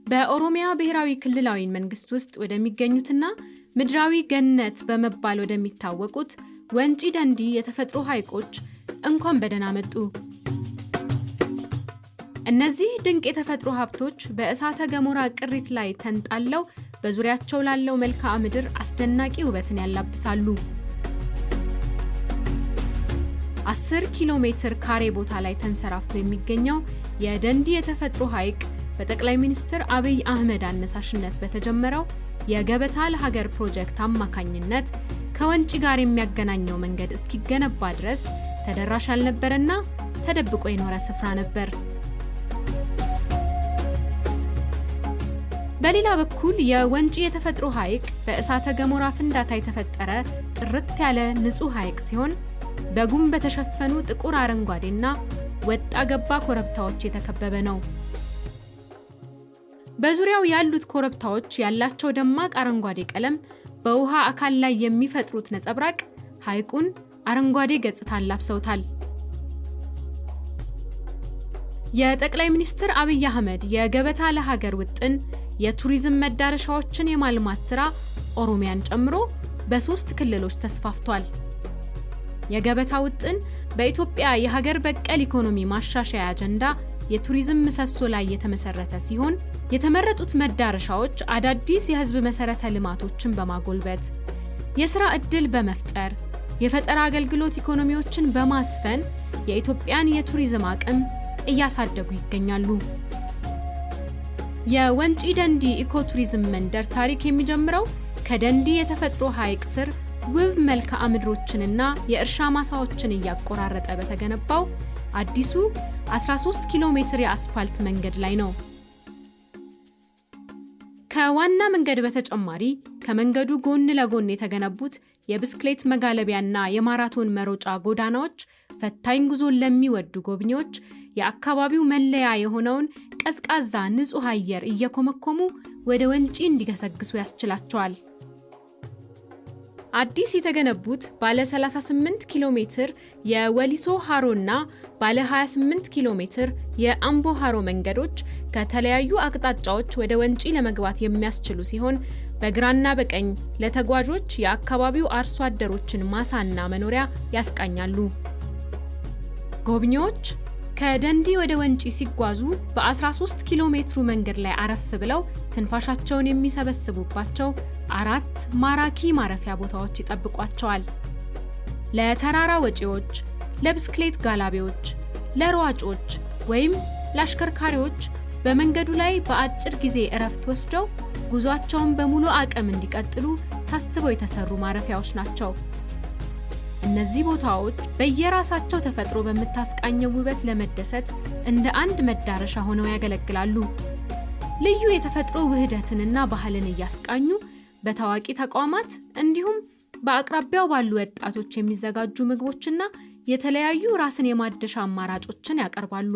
በኦሮሚያ ብሔራዊ ክልላዊ መንግስት ውስጥ ወደሚገኙትና ምድራዊ ገነት በመባል ወደሚታወቁት ወንጪ ደንዲ የተፈጥሮ ሐይቆች እንኳን በደህና መጡ። እነዚህ ድንቅ የተፈጥሮ ሀብቶች በእሳተ ገሞራ ቅሪት ላይ ተንጣለው በዙሪያቸው ላለው መልክዓ ምድር አስደናቂ ውበትን ያላብሳሉ። 10 ኪሎ ሜትር ካሬ ቦታ ላይ ተንሰራፍቶ የሚገኘው የደንዲ የተፈጥሮ ሐይቅ በጠቅላይ ሚኒስትር አብይ አህመድ አነሳሽነት በተጀመረው የገበታ ለሀገር ፕሮጀክት አማካኝነት ከወንጪ ጋር የሚያገናኘው መንገድ እስኪገነባ ድረስ ተደራሽ ያልነበረና ተደብቆ የኖረ ስፍራ ነበር። በሌላ በኩል የወንጪ የተፈጥሮ ሐይቅ በእሳተ ገሞራ ፍንዳታ የተፈጠረ ጥርት ያለ ንጹህ ሐይቅ ሲሆን በጉም በተሸፈኑ ጥቁር አረንጓዴና ወጣ ገባ ኮረብታዎች የተከበበ ነው። በዙሪያው ያሉት ኮረብታዎች ያላቸው ደማቅ አረንጓዴ ቀለም በውሃ አካል ላይ የሚፈጥሩት ነጸብራቅ ሐይቁን አረንጓዴ ገጽታን ላብሰውታል። የጠቅላይ ሚኒስትር አብይ አህመድ የገበታ ለሀገር ውጥን የቱሪዝም መዳረሻዎችን የማልማት ሥራ ኦሮሚያን ጨምሮ በ3 ክልሎች ተስፋፍቷል። የገበታ ውጥን በኢትዮጵያ የሀገር በቀል ኢኮኖሚ ማሻሻያ አጀንዳ የቱሪዝም ምሰሶ ላይ የተመሰረተ ሲሆን የተመረጡት መዳረሻዎች አዳዲስ የህዝብ መሰረተ ልማቶችን በማጎልበት የሥራ ዕድል በመፍጠር የፈጠራ አገልግሎት ኢኮኖሚዎችን በማስፈን የኢትዮጵያን የቱሪዝም አቅም እያሳደጉ ይገኛሉ። የወንጪ ደንዲ ኢኮቱሪዝም መንደር ታሪክ የሚጀምረው ከደንዲ የተፈጥሮ ሐይቅ ስር ውብ መልክዓ ምድሮችንና የእርሻ ማሳዎችን እያቆራረጠ በተገነባው አዲሱ 13 ኪሎ ሜትር የአስፋልት መንገድ ላይ ነው። ከዋና መንገድ በተጨማሪ ከመንገዱ ጎን ለጎን የተገነቡት የብስክሌት መጋለቢያና የማራቶን መሮጫ ጎዳናዎች ፈታኝ ጉዞን ለሚወዱ ጎብኚዎች የአካባቢው መለያ የሆነውን ቀዝቃዛ ንጹህ አየር እየኮመኮሙ ወደ ወንጪ እንዲገሰግሱ ያስችላቸዋል። አዲስ የተገነቡት ባለ 38 ኪሎ ሜትር የወሊሶ ሃሮና ባለ 28 ኪሎ ሜትር የአምቦ ሃሮ መንገዶች ከተለያዩ አቅጣጫዎች ወደ ወንጪ ለመግባት የሚያስችሉ ሲሆን በግራና በቀኝ ለተጓዦች የአካባቢው አርሶ አደሮችን ማሳና መኖሪያ ያስቃኛሉ። ጎብኚዎች ከደንዲ ወደ ወንጪ ሲጓዙ በ13 ኪሎ ሜትሩ መንገድ ላይ አረፍ ብለው ትንፋሻቸውን የሚሰበስቡባቸው 4 ማራኪ ማረፊያ ቦታዎች ይጠብቋቸዋል። ለተራራ ወጪዎች፣ ለብስክሌት ጋላቢዎች፣ ለሯጮች ወይም ለአሽከርካሪዎች በመንገዱ ላይ በአጭር ጊዜ እረፍት ወስደው ጉዟቸውን በሙሉ አቅም እንዲቀጥሉ ታስበው የተሰሩ ማረፊያዎች ናቸው። እነዚህ ቦታዎች በየራሳቸው ተፈጥሮ በምታስቃኘው ውበት ለመደሰት እንደ አንድ መዳረሻ ሆነው ያገለግላሉ። ልዩ የተፈጥሮ ውህደትንና ባህልን እያስቃኙ በታዋቂ ተቋማት እንዲሁም በአቅራቢያው ባሉ ወጣቶች የሚዘጋጁ ምግቦችና የተለያዩ ራስን የማደሻ አማራጮችን ያቀርባሉ።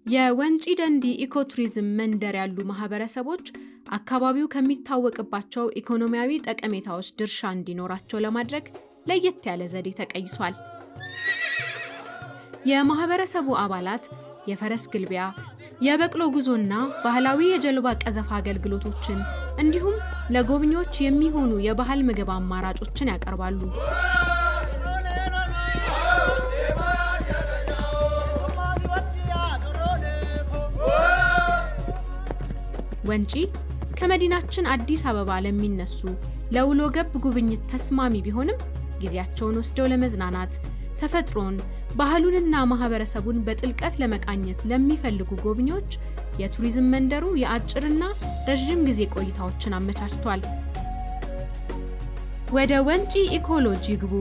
የወንጪ ደንዲ ኢኮቱሪዝም መንደር ያሉ ማህበረሰቦች አካባቢው ከሚታወቅባቸው ኢኮኖሚያዊ ጠቀሜታዎች ድርሻ እንዲኖራቸው ለማድረግ ለየት ያለ ዘዴ ተቀይሷል። የማህበረሰቡ አባላት የፈረስ ግልቢያ፣ የበቅሎ ጉዞና ባህላዊ የጀልባ ቀዘፋ አገልግሎቶችን እንዲሁም ለጎብኚዎች የሚሆኑ የባህል ምግብ አማራጮችን ያቀርባሉ። ወንጪ ከመዲናችን አዲስ አበባ ለሚነሱ ለውሎ ገብ ጉብኝት ተስማሚ ቢሆንም ጊዜያቸውን ወስደው ለመዝናናት ተፈጥሮን፣ ባህሉንና ማህበረሰቡን በጥልቀት ለመቃኘት ለሚፈልጉ ጎብኚዎች የቱሪዝም መንደሩ የአጭርና ረጅም ጊዜ ቆይታዎችን አመቻችቷል። ወደ ወንጪ ኢኮሎጂ ግቡ።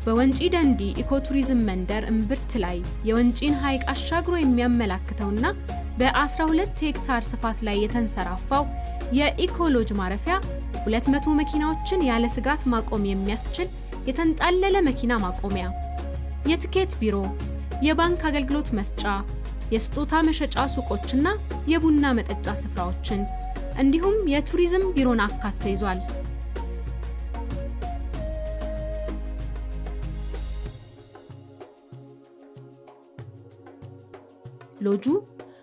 በወንጪ ደንዲ ኢኮቱሪዝም መንደር እምብርት ላይ የወንጪን ሐይቅ አሻግሮ የሚያመላክተውና በ12 ሄክታር ስፋት ላይ የተንሰራፋው የኢኮሎጅ ማረፊያ 200 መኪናዎችን ያለ ስጋት ማቆም የሚያስችል የተንጣለለ መኪና ማቆሚያ፣ የትኬት ቢሮ፣ የባንክ አገልግሎት መስጫ፣ የስጦታ መሸጫ ሱቆችና የቡና መጠጫ ስፍራዎችን እንዲሁም የቱሪዝም ቢሮን አካቶ ይዟል። ሎጁ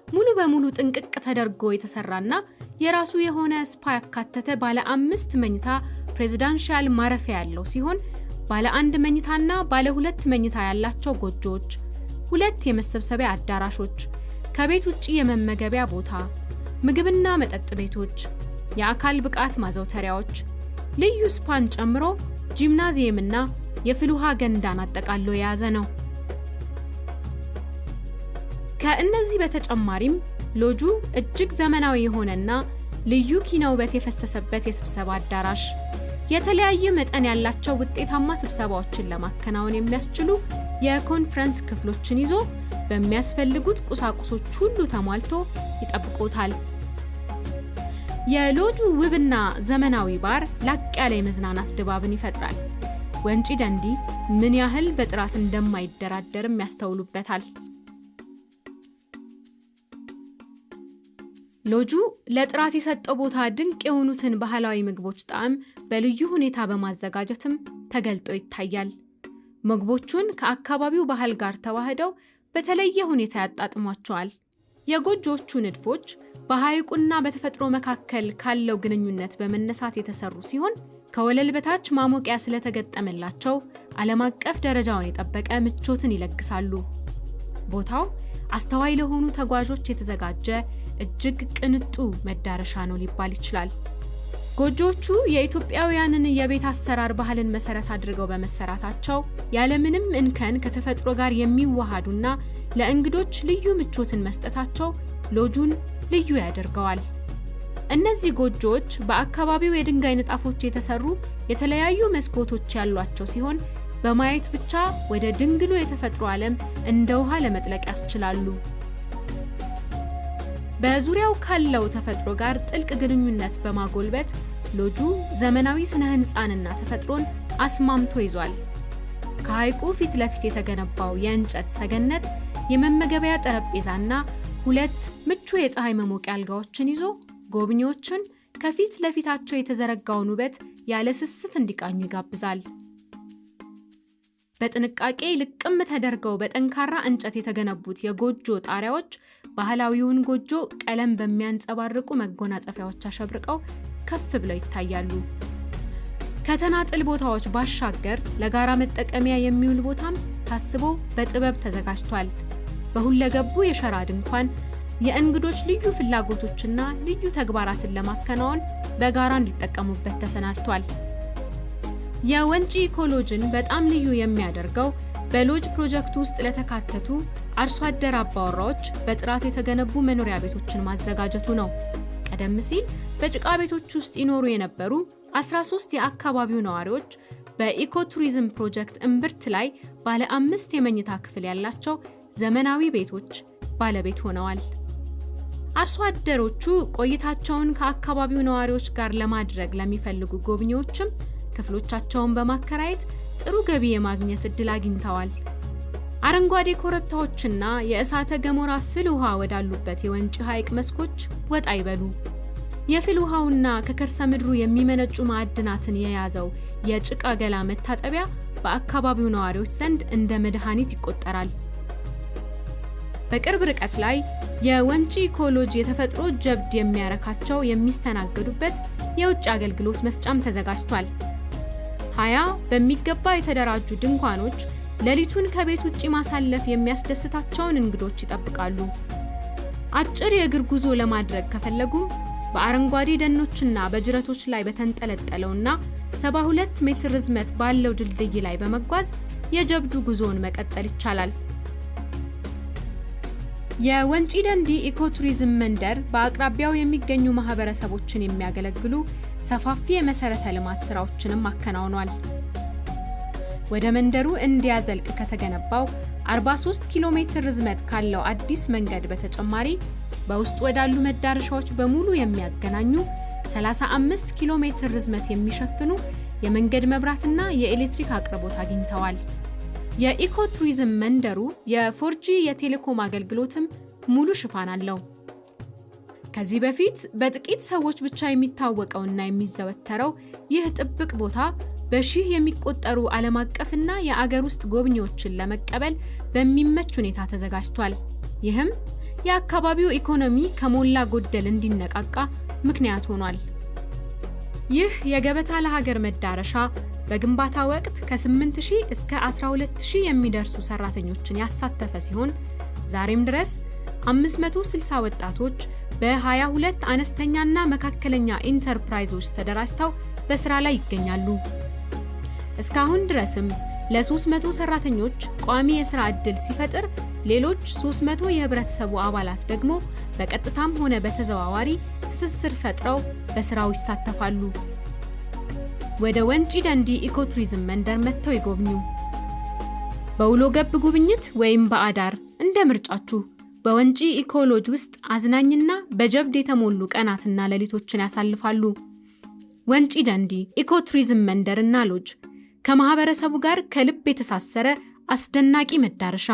ሙሉ በሙሉ ጥንቅቅ ተደርጎ የተሰራና የራሱ የሆነ ስፓ ያካተተ ባለ 5 መኝታ ፕሬዚዳንሻል ማረፊያ ያለው ሲሆን ባለ 1 መኝታና ባለ 2 መኝታ ያላቸው ጎጆዎች፣ 2 የመሰብሰቢያ አዳራሾች፣ ከቤት ውጪ የመመገቢያ ቦታ፣ ምግብና መጠጥ ቤቶች፣ የአካል ብቃት ማዘውተሪያዎች፣ ልዩ ስፓን ጨምሮ ጂምናዚየምና የፍል ውሃ ገንዳን አጠቃሎ የያዘ ነው። ከእነዚህ በተጨማሪም ሎጁ እጅግ ዘመናዊ የሆነና ልዩ ኪነ ውበት የፈሰሰበት የስብሰባ አዳራሽ፣ የተለያየ መጠን ያላቸው ውጤታማ ስብሰባዎችን ለማከናወን የሚያስችሉ የኮንፈረንስ ክፍሎችን ይዞ በሚያስፈልጉት ቁሳቁሶች ሁሉ ተሟልቶ ይጠብቆታል። የሎጁ ውብና ዘመናዊ ባር ላቅ ያለ የመዝናናት ድባብን ይፈጥራል። ወንጪ ደንዲ ምን ያህል በጥራት እንደማይደራደርም ያስተውሉበታል። ሎጁ ለጥራት የሰጠው ቦታ ድንቅ የሆኑትን ባህላዊ ምግቦች ጣዕም በልዩ ሁኔታ በማዘጋጀትም ተገልጦ ይታያል። ምግቦቹን ከአካባቢው ባህል ጋር ተዋህደው በተለየ ሁኔታ ያጣጥሟቸዋል። የጎጆቹ ንድፎች በሐይቁና በተፈጥሮ መካከል ካለው ግንኙነት በመነሳት የተሰሩ ሲሆን ከወለል በታች ማሞቂያ ስለተገጠመላቸው ዓለም አቀፍ ደረጃውን የጠበቀ ምቾትን ይለግሳሉ። ቦታው አስተዋይ ለሆኑ ተጓዦች የተዘጋጀ እጅግ ቅንጡ መዳረሻ ነው ሊባል ይችላል። ጎጆቹ የኢትዮጵያውያንን የቤት አሰራር ባህልን መሰረት አድርገው በመሰራታቸው ያለምንም እንከን ከተፈጥሮ ጋር የሚዋሃዱና ለእንግዶች ልዩ ምቾትን መስጠታቸው ሎጁን ልዩ ያደርገዋል። እነዚህ ጎጆዎች በአካባቢው የድንጋይ ንጣፎች የተሰሩ የተለያዩ መስኮቶች ያሏቸው ሲሆን በማየት ብቻ ወደ ድንግሉ የተፈጥሮ ዓለም እንደ ውሃ ለመጥለቅ ያስችላሉ። በዙሪያው ካለው ተፈጥሮ ጋር ጥልቅ ግንኙነት በማጎልበት ሎጁ ዘመናዊ ስነ ህንፃንና ተፈጥሮን አስማምቶ ይዟል። ከሐይቁ ፊት ለፊት የተገነባው የእንጨት ሰገነት የመመገቢያ ጠረጴዛና 2 ምቹ የፀሐይ መሞቂያ አልጋዎችን ይዞ ጎብኚዎችን ከፊት ለፊታቸው የተዘረጋውን ውበት ያለ ስስት እንዲቃኙ ይጋብዛል። በጥንቃቄ ልቅም ተደርገው በጠንካራ እንጨት የተገነቡት የጎጆ ጣሪያዎች ባህላዊውን ጎጆ ቀለም በሚያንጸባርቁ መጎናጸፊያዎች አሸብርቀው ከፍ ብለው ይታያሉ። ከተናጥል ቦታዎች ባሻገር ለጋራ መጠቀሚያ የሚውል ቦታም ታስቦ በጥበብ ተዘጋጅቷል። በሁለገቡ የሸራ ድንኳን የእንግዶች ልዩ ፍላጎቶችና ልዩ ተግባራትን ለማከናወን በጋራ እንዲጠቀሙበት ተሰናድቷል። የወንጪ ኢኮሎጅን በጣም ልዩ የሚያደርገው በሎጅ ፕሮጀክት ውስጥ ለተካተቱ አርሶ አደር አባወራዎች በጥራት የተገነቡ መኖሪያ ቤቶችን ማዘጋጀቱ ነው። ቀደም ሲል በጭቃ ቤቶች ውስጥ ይኖሩ የነበሩ 13 የአካባቢው ነዋሪዎች በኢኮቱሪዝም ፕሮጀክት እምብርት ላይ ባለ 5 የመኝታ ክፍል ያላቸው ዘመናዊ ቤቶች ባለቤት ሆነዋል። አርሶ አደሮቹ ቆይታቸውን ከአካባቢው ነዋሪዎች ጋር ለማድረግ ለሚፈልጉ ጎብኚዎችም ክፍሎቻቸውን በማከራየት ጥሩ ገቢ የማግኘት እድል አግኝተዋል። አረንጓዴ ኮረብታዎችና የእሳተ ገሞራ ፍል ውሃ ወዳሉበት የወንጪ ሐይቅ መስኮች ወጣ ይበሉ። የፍል ውሃውና ከከርሰ ምድሩ የሚመነጩ ማዕድናትን የያዘው የጭቃ ገላ መታጠቢያ በአካባቢው ነዋሪዎች ዘንድ እንደ መድኃኒት ይቆጠራል። በቅርብ ርቀት ላይ የወንጪ ኢኮሎጂ የተፈጥሮ ጀብድ የሚያረካቸው የሚስተናገዱበት የውጭ አገልግሎት መስጫም ተዘጋጅቷል። 20 በሚገባ የተደራጁ ድንኳኖች ሌሊቱን ከቤት ውጪ ማሳለፍ የሚያስደስታቸውን እንግዶች ይጠብቃሉ። አጭር የእግር ጉዞ ለማድረግ ከፈለጉም በአረንጓዴ ደኖችና በጅረቶች ላይ በተንጠለጠለውና 72 ሜትር ርዝመት ባለው ድልድይ ላይ በመጓዝ የጀብዱ ጉዞውን መቀጠል ይቻላል። የወንጪ ደንዲ ኢኮቱሪዝም መንደር በአቅራቢያው የሚገኙ ማህበረሰቦችን የሚያገለግሉ ሰፋፊ የመሰረተ ልማት ስራዎችንም አከናውኗል። ወደ መንደሩ እንዲያዘልቅ ከተገነባው 43 ኪሎ ሜትር ርዝመት ካለው አዲስ መንገድ በተጨማሪ በውስጥ ወዳሉ መዳረሻዎች በሙሉ የሚያገናኙ 35 ኪሎ ሜትር ርዝመት የሚሸፍኑ የመንገድ መብራትና የኤሌክትሪክ አቅርቦት አግኝተዋል። የኢኮቱሪዝም መንደሩ የ4G የቴሌኮም አገልግሎትም ሙሉ ሽፋን አለው። ከዚህ በፊት በጥቂት ሰዎች ብቻ የሚታወቀውና የሚዘወተረው ይህ ጥብቅ ቦታ በሺህ የሚቆጠሩ ዓለም አቀፍና የአገር ውስጥ ጎብኚዎችን ለመቀበል በሚመች ሁኔታ ተዘጋጅቷል። ይህም የአካባቢው ኢኮኖሚ ከሞላ ጎደል እንዲነቃቃ ምክንያት ሆኗል። ይህ የገበታ ለሀገር መዳረሻ በግንባታ ወቅት ከ8000 እስከ 12000 የሚደርሱ ሰራተኞችን ያሳተፈ ሲሆን ዛሬም ድረስ 560 ወጣቶች በ22 አነስተኛና መካከለኛ ኢንተርፕራይዞች ተደራጅተው በስራ ላይ ይገኛሉ። እስካሁን ድረስም ለ300 ሰራተኞች ቋሚ የሥራ ዕድል ሲፈጥር ሌሎች 300 የህብረተሰቡ አባላት ደግሞ በቀጥታም ሆነ በተዘዋዋሪ ትስስር ፈጥረው በስራው ይሳተፋሉ። ወደ ወንጪ ደንዲ ኢኮቱሪዝም መንደር መጥተው ይጎብኙ። በውሎ ገብ ጉብኝት ወይም በአዳር እንደ ምርጫችሁ በወንጪ ኢኮ ሎጅ ውስጥ አዝናኝና በጀብድ የተሞሉ ቀናትና ሌሊቶችን ያሳልፋሉ። ወንጪ ደንዲ ኢኮቱሪዝም መንደርና ሎጅ ከማህበረሰቡ ጋር ከልብ የተሳሰረ አስደናቂ መዳረሻ